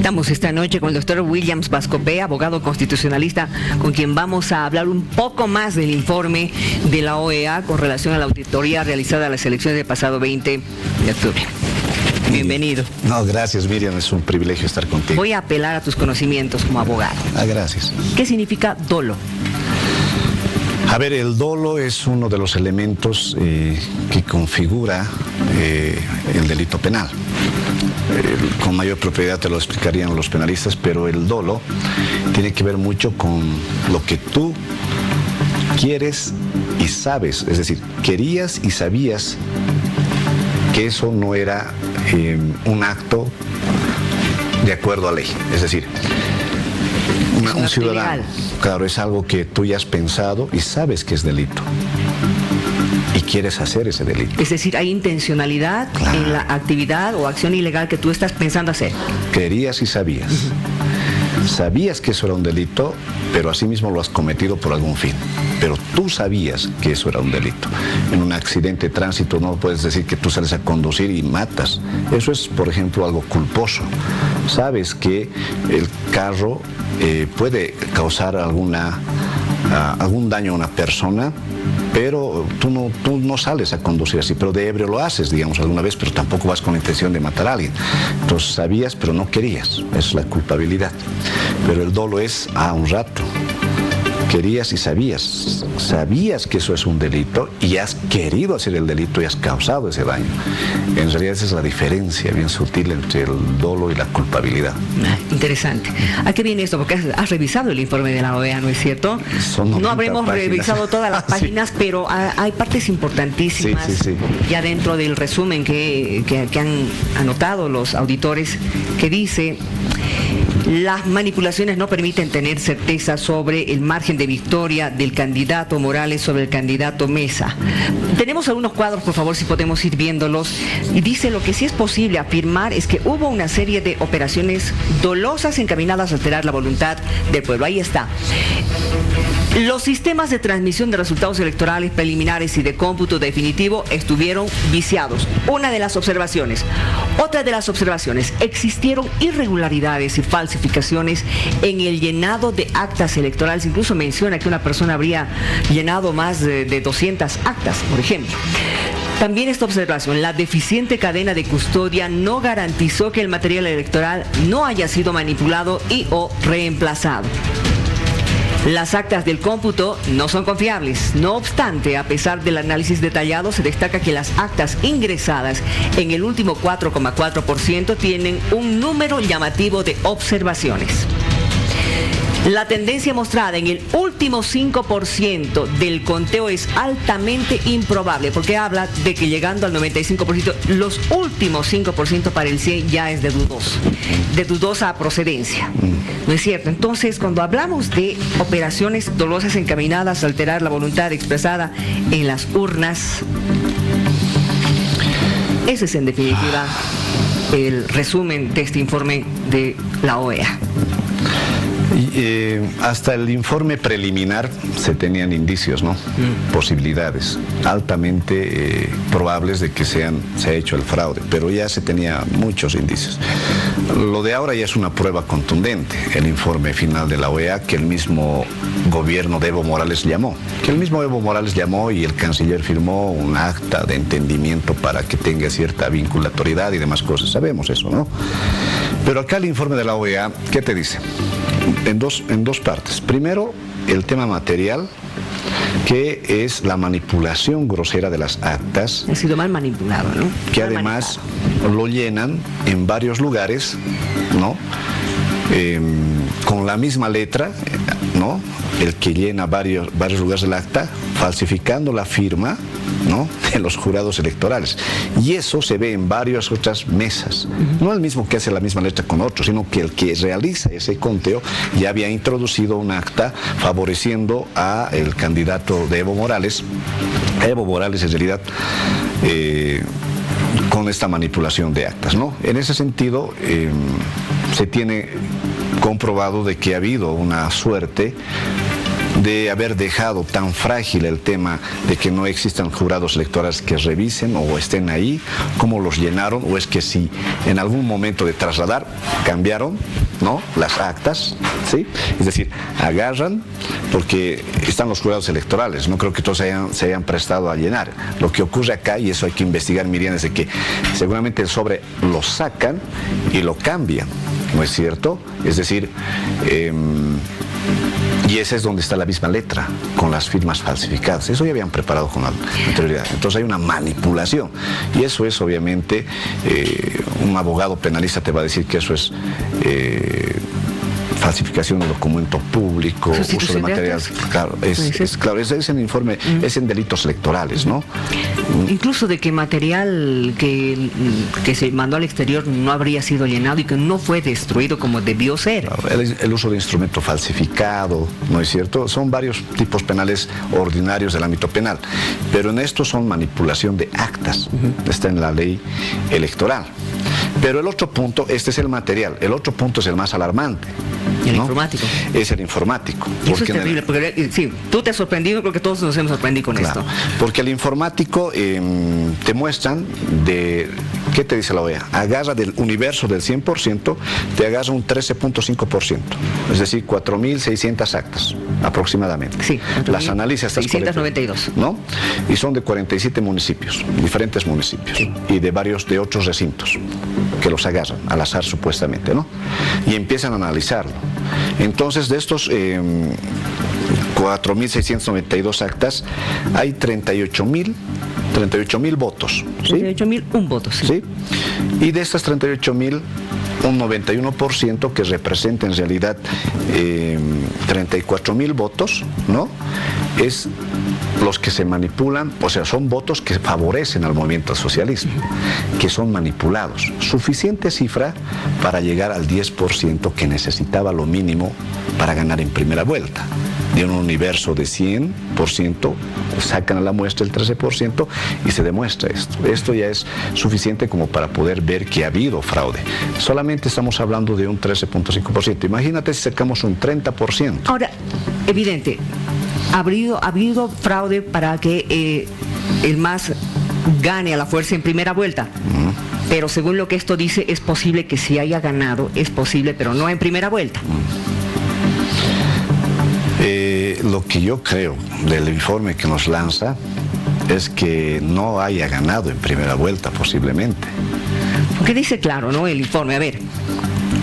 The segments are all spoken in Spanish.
Estamos esta noche con el doctor Williams Bascopé, abogado constitucionalista, con quien vamos a hablar un poco más del informe de la OEA con relación a la auditoría realizada a las elecciones del pasado 20 de octubre. Bienvenido. No, gracias, Miriam, es un privilegio estar contigo. Voy a apelar a tus conocimientos como abogado. Gracias. ¿Qué significa dolo? A ver, el dolo es uno de los elementos que configura el delito penal. Con mayor propiedad te lo explicarían los penalistas, pero el dolo tiene que ver mucho con lo que tú quieres y sabes, es decir, querías y sabías que eso no era un acto de acuerdo a ley, es decir, un ciudadano, claro, es algo que tú ya has pensado y sabes que es delito y quieres hacer ese delito. Es decir, hay intencionalidad en la actividad o acción ilegal que tú estás pensando hacer. Querías y sabías. Sabías que eso era un delito, pero asimismo lo has cometido por algún fin. Pero tú sabías que eso era un delito. En un accidente de tránsito no puedes decir que tú sales a conducir y matas. Eso es, por ejemplo, algo culposo. Sabes que el carro puede causar algún daño a una persona, pero tú no sales a conducir así, pero de ebrio lo haces, digamos, alguna vez, pero tampoco vas con la intención de matar a alguien. Entonces sabías, pero no querías. Es la culpabilidad. Pero el dolo es a un rato. Querías y sabías. Sabías que eso es un delito y has querido hacer el delito y has causado ese daño. En realidad esa es la diferencia bien sutil entre el dolo y la culpabilidad. Interesante. ¿A qué viene esto? Porque has revisado el informe de la OEA, ¿no es cierto? No habremos revisado todas las páginas, sí, pero hay partes importantísimas sí. Ya dentro del resumen que han anotado los auditores, que dice: las manipulaciones no permiten tener certeza sobre el margen de victoria del candidato Morales sobre el candidato Mesa. Tenemos algunos cuadros, por favor, si podemos ir viéndolos. Y dice: lo que sí es posible afirmar es que hubo una serie de operaciones dolosas encaminadas a alterar la voluntad del pueblo. Ahí está. Los sistemas de transmisión de resultados electorales preliminares y de cómputo definitivo estuvieron viciados. Una de las observaciones. Otra de las observaciones: existieron irregularidades y falsificaciones en el llenado de actas electorales. Incluso menciona que una persona habría llenado más de 200 actas, por ejemplo. También esta observación: la deficiente cadena de custodia no garantizó que el material electoral no haya sido manipulado y o reemplazado. Las actas del cómputo no son confiables. No obstante, a pesar del análisis detallado, se destaca que las actas ingresadas en el último 4,4% tienen un número llamativo de observaciones. La tendencia mostrada en el último 5% del conteo es altamente improbable, porque habla de que llegando al 95%, los últimos 5% para el 100 ya es de dudosa procedencia. ¿No es cierto? Entonces, cuando hablamos de operaciones dolosas encaminadas a alterar la voluntad expresada en las urnas, ese es en definitiva el resumen de este informe de la OEA. Hasta el informe preliminar se tenían indicios, ¿no? Posibilidades altamente probables de que se ha hecho el fraude, pero ya se tenía muchos indicios. Lo de ahora ya es una prueba contundente, el informe final de la OEA, que el mismo gobierno de Evo Morales llamó, y el canciller firmó un acta de entendimiento para que tenga cierta vinculatoriedad y demás cosas. Sabemos eso, ¿no? Pero acá el informe de la OEA, ¿qué te dice? En dos partes. Primero, el tema material, que es la manipulación grosera de las actas. Ha sido mal manipulado, ¿no? Que además lo llenan en varios lugares, ¿no? Con la misma letra, ¿no? El que llena varios lugares del acta, falsificando la firma, ¿no?, de los jurados electorales. Y eso se ve en varias otras mesas. No el mismo que hace la misma letra con otro, sino que el que realiza ese conteo ya había introducido un acta favoreciendo a el candidato de Evo Morales en realidad, con esta manipulación de actas, ¿no? En ese sentido, se tiene comprobado de que ha habido una suerte de haber dejado tan frágil el tema de que no existan jurados electorales que revisen o estén ahí, cómo los llenaron, o es que si en algún momento de trasladar cambiaron, ¿no?, las actas, ¿sí? Es decir, agarran, porque están los jurados electorales, no creo que todos se hayan prestado a llenar. Lo que ocurre acá, y eso hay que investigar, Miriam, es de que seguramente el sobre lo sacan y lo cambian, ¿no es cierto? Es decir, y ese es donde está la misma letra, con las firmas falsificadas. Eso ya habían preparado con anterioridad. Entonces hay una manipulación. Y eso es, obviamente, un abogado penalista te va a decir que eso es falsificación de documento público, uso de material. Claro, es en informe, es en delitos electorales, ¿no? Incluso de que material que se mandó al exterior no habría sido llenado y que no fue destruido como debió ser. Claro, el uso de instrumento falsificado, ¿no es cierto? Son varios tipos penales ordinarios del ámbito penal, pero en esto son manipulación de actas, está en la ley electoral. Pero el otro punto, este es el material, el otro punto es el más alarmante. El informático. Es el informático. Y eso es terrible, porque sí, tú te has sorprendido, creo que todos nos hemos sorprendido con esto. Porque el informático te muestran de... ¿Qué te dice la OEA? Agarra del universo del 100%, te agarra un 13.5%, es decir, 4.600 actas aproximadamente. Sí, las analiza estas 692. ¿No? Y son de 47 municipios, diferentes municipios, sí, y de otros recintos que los agarran al azar supuestamente, ¿no? Y empiezan a analizarlo. Entonces, de estos 4.692 actas, hay 38.000 votos. ¿Sí? 38.001 votos. Sí. ¿Sí? Y de estas 38.000, un 91% que representa en realidad 34.000 votos, ¿no? Es los que se manipulan, o sea, son votos que favorecen al movimiento al socialismo, que son manipulados. Suficiente cifra para llegar al 10% que necesitaba lo mínimo para ganar en primera vuelta. De un universo de 100%, sacan a la muestra el 13% y se demuestra esto. Esto ya es suficiente como para poder ver que ha habido fraude. Solamente estamos hablando de un 13.5%. Imagínate si sacamos un 30%. Ahora, evidente, ha habido fraude para que el MAS gane a la fuerza en primera vuelta. Pero según lo que esto dice, es posible que si haya ganado, es posible, pero no en primera vuelta. Lo que yo creo del informe que nos lanza es que no haya ganado en primera vuelta posiblemente. Porque dice claro, ¿no?, el informe, a ver,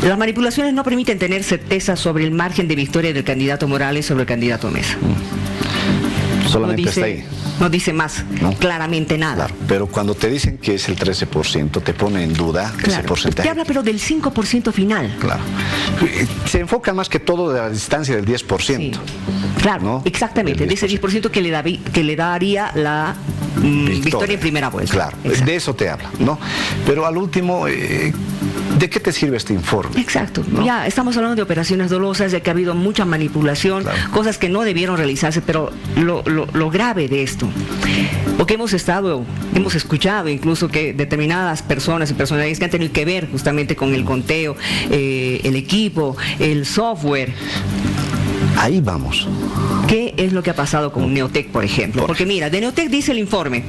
las manipulaciones no permiten tener certeza sobre el margen de victoria del candidato Morales sobre el candidato Mesa. Solamente está ahí. No dice más, ¿no?, claramente nada. Claro, pero cuando te dicen que es el 13%, te pone en duda ese porcentaje. Te habla pero del 5% final. Claro. Se enfoca más que todo de la distancia del 10%. Sí. Claro, ¿no? Exactamente, de ese 10% que le daría la victoria en primera vuelta. Claro, exacto. De eso te habla, ¿no? Pero al último, ¿de qué te sirve este informe? Exacto, ¿no? Ya estamos hablando de operaciones dolosas, de que ha habido mucha manipulación, claro, cosas que no debieron realizarse, pero lo grave de esto, porque hemos escuchado incluso que determinadas personas y personalidades que han tenido que ver justamente con el conteo, el equipo, el software. Ahí vamos. ¿Qué es lo que ha pasado con Neotec, por ejemplo? Porque mira, de Neotec dice el informe,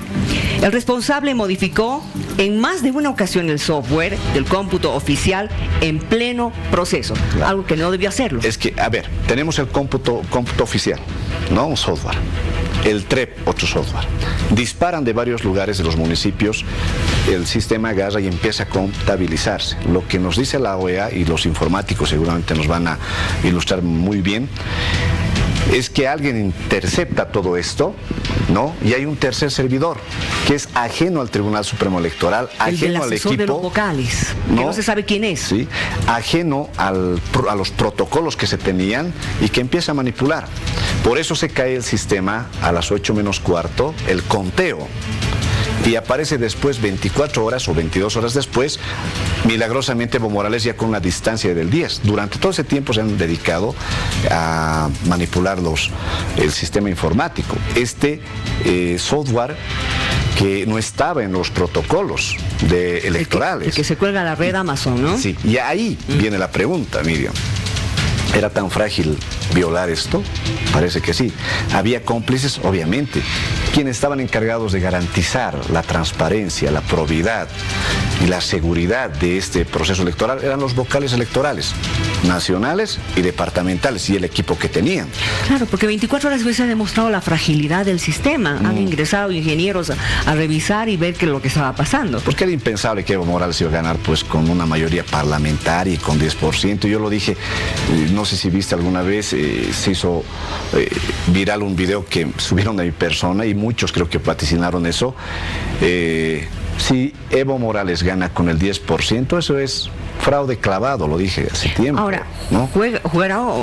el responsable modificó en más de una ocasión el software del cómputo oficial en pleno proceso, claro, algo que no debió hacerlo. Es que, a ver, tenemos el cómputo oficial, ¿no? Un software. El TREP, otro software. Disparan de varios lugares de los municipios, el sistema agarra y empieza a contabilizarse. Lo que nos dice la OEA, y los informáticos seguramente nos van a ilustrar muy bien, es que alguien intercepta todo esto, ¿no? Y hay un tercer servidor que es ajeno al Tribunal Supremo Electoral, ajeno al equipo de los vocales, ¿no?, que no se sabe quién es, ¿sí?, ajeno a los protocolos que se tenían y que empieza a manipular. Por eso se cae el sistema a las 8:15, el conteo. Y aparece después, 24 horas o 22 horas después, milagrosamente Evo Morales ya con una distancia del 10. Durante todo ese tiempo se han dedicado a manipular el sistema informático. Este software que no estaba en los protocolos electorales. El que se cuelga a la red Amazon, ¿no? Sí, y ahí viene la pregunta, Miriam. ¿Era tan frágil violar esto? Parece que sí. ¿Había cómplices? Obviamente. Quienes estaban encargados de garantizar la transparencia, la probidad y la seguridad de este proceso electoral eran los vocales electorales, nacionales y departamentales, y el equipo que tenían. Claro, porque 24 horas después se ha demostrado la fragilidad del sistema. Han ingresado ingenieros a revisar y ver qué es lo que estaba pasando. Porque era impensable que Evo Morales iba a ganar pues con una mayoría parlamentaria y con 10%. Yo lo dije, no sé si viste alguna vez, se hizo viral un video que subieron de mi persona y muchos creo que vaticinaron eso. Si Evo Morales gana con el 10%, eso es fraude clavado, lo dije hace tiempo. Ahora, ¿no?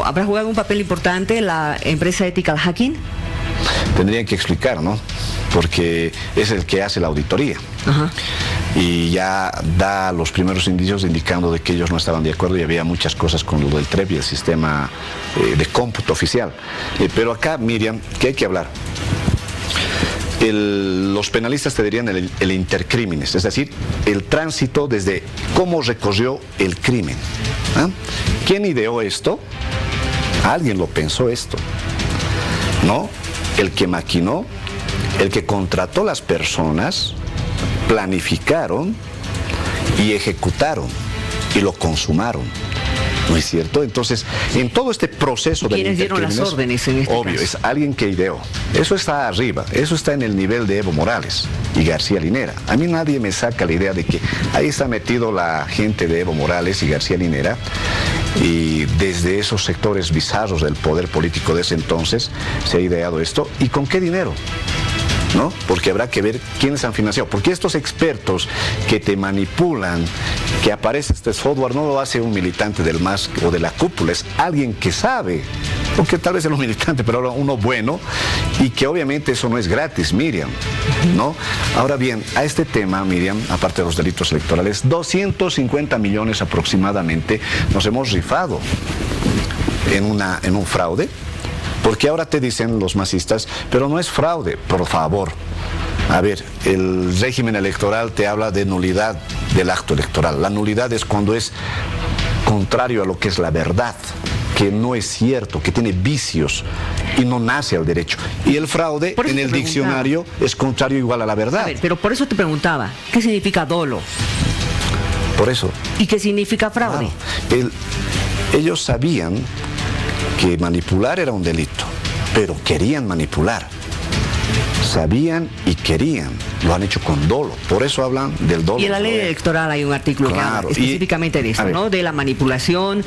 ¿habrá jugado un papel importante la empresa Ethical Hacking? Tendrían que explicar, ¿no? Porque es el que hace la auditoría. Ajá. Y ya da los primeros indicios indicando de que ellos no estaban de acuerdo y había muchas cosas con lo del TREP y el sistema de cómputo oficial. Pero acá, Miriam, que hay que hablar. Los penalistas te dirían el intercrímenes, es decir, el tránsito desde cómo recorrió el crimen. ¿Ah? ¿Quién ideó esto? Alguien lo pensó esto, ¿no? El que maquinó, el que contrató las personas, planificaron y ejecutaron y lo consumaron. ¿No es cierto? Entonces, en todo este proceso de ¿quiénes dieron las órdenes en este obvio, caso? Es alguien que ideó. Eso está arriba, eso está en el nivel de Evo Morales y García Linera. A mí nadie me saca la idea de que ahí está metido la gente de Evo Morales y García Linera, y desde esos sectores bizarros del poder político de ese entonces se ha ideado esto. ¿Y con qué dinero? ¿No? Porque habrá que ver quiénes han financiado. Porque estos expertos que te manipulan, que aparece este software, no lo hace un militante del MAS o de la cúpula, es alguien que sabe, porque tal vez es un militante, pero ahora uno bueno, y que obviamente eso no es gratis, Miriam, ¿no? Ahora bien, a este tema, Miriam, aparte de los delitos electorales, 250 millones aproximadamente nos hemos rifado en un fraude. Porque ahora te dicen los masistas, pero no es fraude, por favor. A ver, el régimen electoral te habla de nulidad del acto electoral. La nulidad es cuando es contrario a lo que es la verdad, que no es cierto, que tiene vicios y no nace al derecho. Y el fraude en el diccionario es contrario igual a la verdad. A ver, pero por eso te preguntaba, ¿qué significa dolo? Por eso. ¿Y qué significa fraude? Ellos sabían que manipular era un delito, pero querían manipular. Sabían y querían, lo han hecho con dolo, por eso hablan del dolo. Y en la ley electoral hay un artículo que habla específicamente de eso, ¿no? De la manipulación.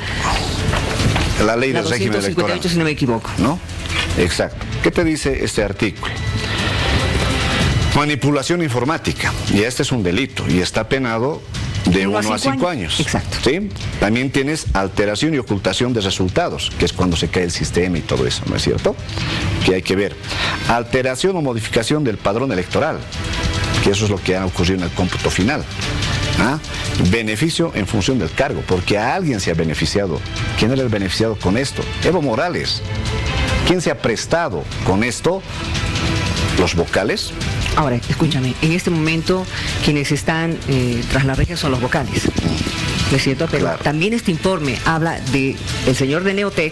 La ley del régimen electoral, si no me equivoco. ¿No? Exacto. ¿Qué te dice este artículo? Manipulación informática, y este es un delito, y está penado de 1 a 5 años. Exacto. ¿Sí? También tienes alteración y ocultación de resultados, que es cuando se cae el sistema y todo eso, ¿no es cierto? Que hay que ver. Alteración o modificación del padrón electoral, que eso es lo que ha ocurrido en el cómputo final. ¿Ah? Beneficio en función del cargo, porque a alguien se ha beneficiado. ¿Quién era el beneficiado con esto? Evo Morales. ¿Quién se ha prestado con esto? Los vocales. Ahora, escúchame, en este momento quienes están tras la reja son los vocales, ¿no es cierto? Pero claro, también este informe habla del señor de Neotec,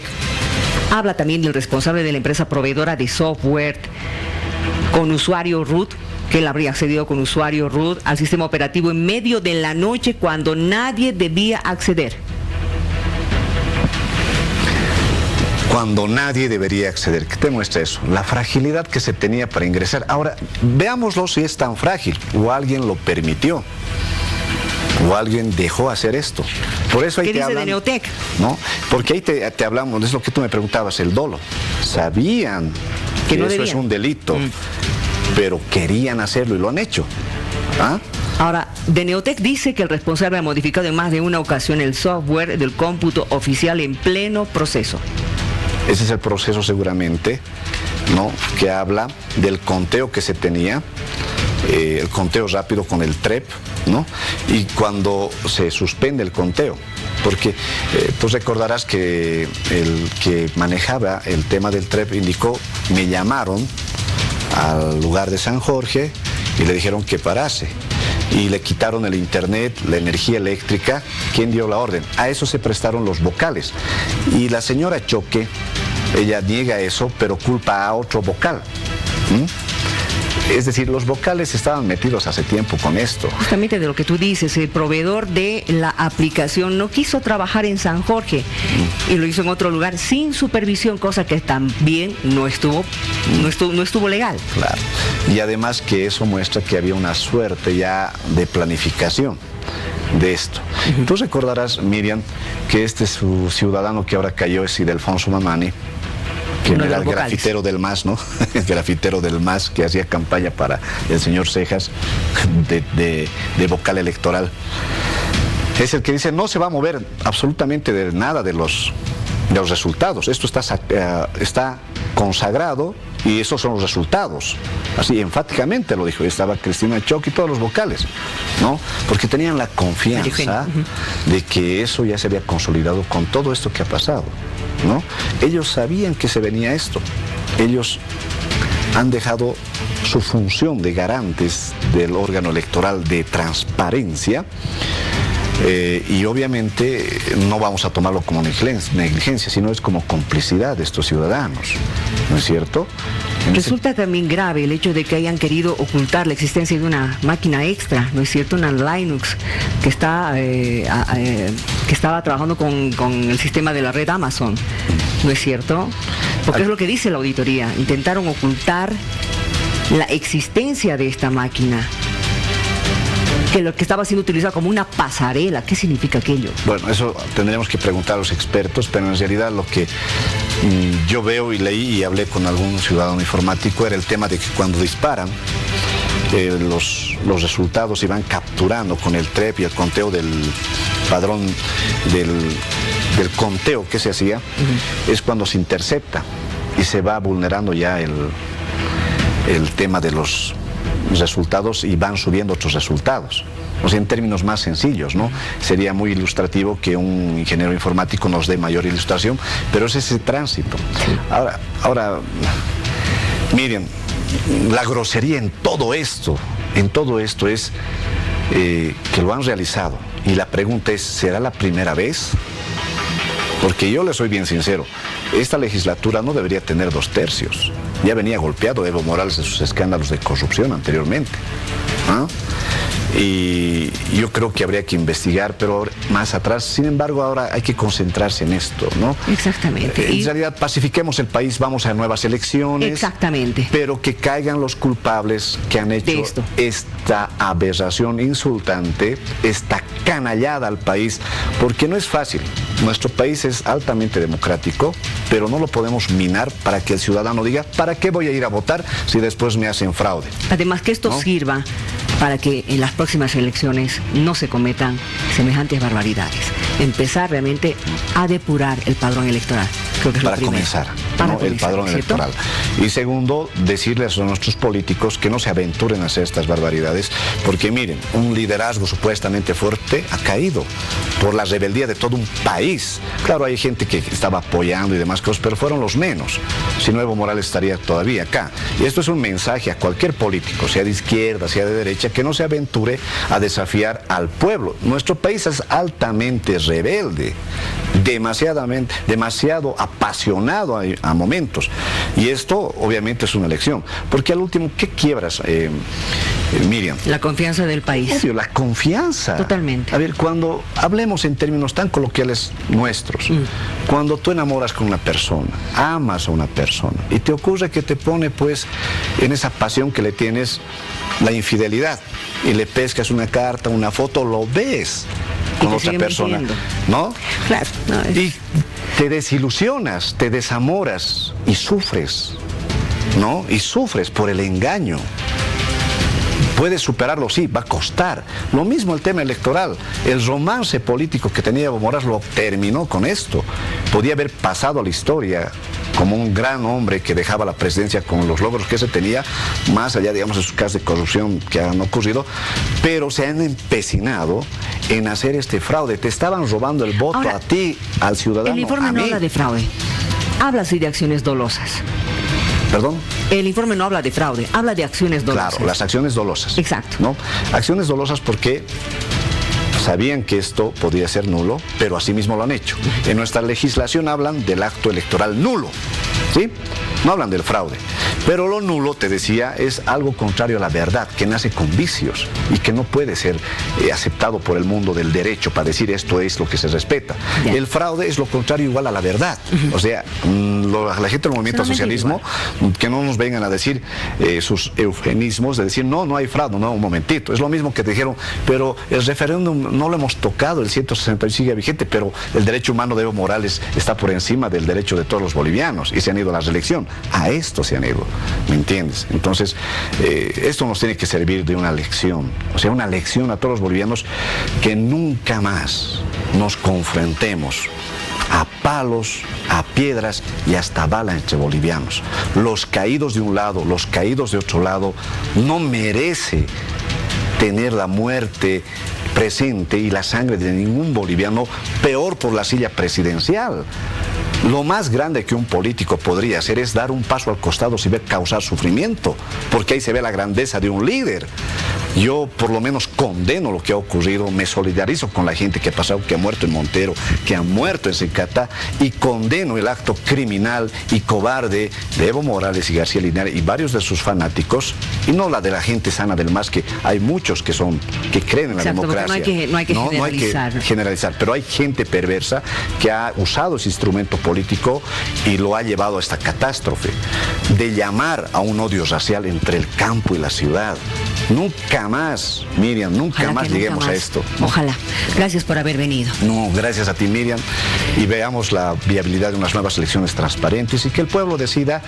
habla también del responsable de la empresa proveedora de software con usuario root, que él habría accedido con usuario root al sistema operativo en medio de la noche cuando nadie debía acceder. Cuando nadie debería acceder. ¿Qué te muestra eso? La fragilidad que se tenía para ingresar. Ahora, veámoslo si es tan frágil, o alguien lo permitió, o alguien dejó hacer esto. Por eso ahí ¿qué te dice hablan, de Neotec? ¿no? Porque ahí te hablamos, es lo que tú me preguntabas, el dolo. Sabían que no eso debían. Es un delito, pero querían hacerlo y lo han hecho. ¿Ah? Ahora, de Neotec dice que el responsable ha modificado en más de una ocasión el software del cómputo oficial en pleno proceso. Ese es el proceso seguramente, ¿no? Que habla del conteo que se tenía, el conteo rápido con el TREP, ¿no? Y cuando se suspende el conteo, porque tú recordarás que el que manejaba el tema del TREP indicó, me llamaron al lugar de San Jorge y le dijeron que parase. y le quitaron el internet, la energía eléctrica. ¿Quién dio la orden? A eso se prestaron los vocales. Y la señora Choque, ella niega eso, pero culpa a otro vocal. Es decir, los vocales estaban metidos hace tiempo con esto. Justamente de lo que tú dices, el proveedor de la aplicación no quiso trabajar en San Jorge y lo hizo en otro lugar sin supervisión, cosa que también no estuvo legal. Claro. Y además que eso muestra que había una suerte ya de planificación de esto. Tú recordarás, Miriam, que este su ciudadano que ahora cayó es Ildefonso Mamani, que era el grafitero del MAS, ¿no? El grafitero del MAS que hacía campaña para el señor Cejas de vocal electoral. Es el que dice, no se va a mover absolutamente de nada de los resultados. Esto está consagrado y esos son los resultados. Así enfáticamente lo dijo. Estaba Cristina Choque y todos los vocales, ¿no? Porque tenían la confianza de que eso ya se había consolidado con todo esto que ha pasado, ¿no? Ellos sabían que se venía esto. Ellos han dejado su función de garantes del órgano electoral de transparencia. Y obviamente no vamos a tomarlo como negligencia, sino es como complicidad de estos ciudadanos, ¿no es cierto? Resulta también grave el hecho de que hayan querido ocultar la existencia de una máquina extra, ¿no es cierto? Una Linux que estaba trabajando con el sistema de la red Amazon, ¿no es cierto? Porque es lo que dice la auditoría, intentaron ocultar la existencia de esta máquina, que lo que estaba siendo utilizado como una pasarela. ¿Qué significa aquello? Bueno, eso tendremos que preguntar a los expertos, pero en realidad lo que yo veo y leí y hablé con algún ciudadano informático era el tema de que cuando disparan los resultados iban capturando con el TREP y el conteo del padrón del conteo que se hacía, es cuando se intercepta y se va vulnerando ya el tema de los resultados y van subiendo otros resultados. O sea, en términos más sencillos, ¿no? Sería muy ilustrativo que un ingeniero informático nos dé mayor ilustración, pero es ese tránsito. Ahora, miren, la grosería en todo esto es que lo han realizado. Y la pregunta es, ¿será la primera vez? Porque yo le soy bien sincero, esta legislatura no debería tener 2/3. Ya venía golpeado Evo Morales de sus escándalos de corrupción anteriormente, ¿ah? Y yo creo que habría que investigar, pero más atrás. Sin embargo, ahora hay que concentrarse en esto, ¿no? Exactamente. En realidad, pacifiquemos el país, vamos a nuevas elecciones. Exactamente. Pero que caigan los culpables que han hecho esta aberración insultante, esta canallada al país, porque no es fácil. Nuestro país es altamente democrático, pero no lo podemos minar para que el ciudadano diga, ¿para qué voy a ir a votar si después me hacen fraude? Además, que esto sirva para que en las próximas elecciones no se cometan semejantes barbaridades. Empezar realmente a depurar el padrón electoral. Creo que es para comenzar, ¿no? El padrón electoral. Y segundo, decirles a nuestros políticos que no se aventuren a hacer estas barbaridades, porque miren, un liderazgo supuestamente fuerte ha caído por la rebeldía de todo un país. Claro, hay gente que estaba apoyando y demás cosas, pero fueron los menos. Si no, Evo Morales estaría todavía acá. Y esto es un mensaje a cualquier político, sea de izquierda, sea de derecha, que no se aventure a desafiar al pueblo. Nuestro país es altamente rebelde, demasiado apasionado a momentos. Y esto obviamente es una elección. Porque al último, ¿qué quiebras, Miriam? La confianza del país. Obvio, la confianza. Totalmente. A ver, cuando hablemos en términos tan coloquiales nuestros, cuando tú enamoras con una persona, amas a una persona, y te ocurre que te pone pues en esa pasión que le tienes la infidelidad, y le pescas una carta, una foto, lo ves con otra persona, ¿no? Claro. No, y te desilusionas, te desamoras y sufres, ¿no? Y sufres por el engaño. Puedes superarlo, sí, va a costar. Lo mismo el tema electoral. El romance político que tenía Evo Morales lo terminó con esto. Podía haber pasado a la historia como un gran hombre que dejaba la presidencia con los logros que se tenía, más allá, digamos, de sus casos de corrupción que han ocurrido, pero se han empecinado en hacer este fraude. Te estaban robando el voto a ti, al ciudadano. El informe no habla de fraude, habla sí de acciones dolosas. ¿Perdón? El informe no habla de fraude, habla de acciones dolosas. Claro, las acciones dolosas. Exacto. ¿No? Acciones dolosas porque sabían que esto podía ser nulo, pero asimismo lo han hecho. En nuestra legislación hablan del acto electoral nulo, ¿sí? No hablan del fraude. Pero lo nulo, te decía, es algo contrario a la verdad, que nace con vicios y que no puede ser aceptado por el mundo del derecho para decir esto es lo que se respeta. Bien. El fraude es lo contrario igual a la verdad. O sea, la gente del movimiento socialismo, que no nos vengan a decir sus eufemismos de decir, no hay fraude, no, un momentito. Es lo mismo que te dijeron, pero el referéndum no lo hemos tocado, el 160 sigue vigente, pero el derecho humano de Evo Morales está por encima del derecho de todos los bolivianos y se han ido a la reelección. A esto se han ido, ¿me entiendes? Entonces, esto nos tiene que servir de una lección, o sea, una lección a todos los bolivianos que nunca más nos confrontemos a palos, a piedras y hasta bala entre bolivianos. Los caídos de un lado, los caídos de otro lado, no merece tener la muerte presente y la sangre de ningún boliviano, peor por la silla presidencial. Lo más grande que un político podría hacer es dar un paso al costado sin ver causar sufrimiento, porque ahí se ve la grandeza de un líder. Yo por lo menos condeno lo que ha ocurrido, me solidarizo con la gente que ha pasado, que ha muerto en Montero, que ha muerto en Secata, y condeno el acto criminal y cobarde de Evo Morales y García Linares y varios de sus fanáticos, y no la de la gente sana del MAS, que hay muchos que creen en la democracia. No hay que generalizar, pero hay gente perversa que ha usado ese instrumento político y lo ha llevado a esta catástrofe de llamar a un odio racial entre el campo y la ciudad. Nunca más, Miriam, nunca más lleguemos a esto. Ojalá. Gracias por haber venido. No, gracias a ti, Miriam, y veamos la viabilidad de unas nuevas elecciones transparentes y que el pueblo decida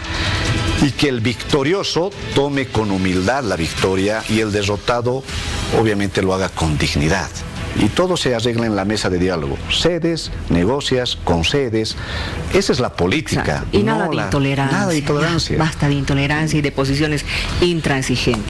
y que el victorioso tome con humildad la victoria y el derrotado obviamente lo haga con dignidad. Y todo se arregla en la mesa de diálogo. Cedes, negocias, concedes. Esa es la política. Exacto. Y nada de intolerancia. Nada de intolerancia. Basta de intolerancia y de posiciones intransigentes.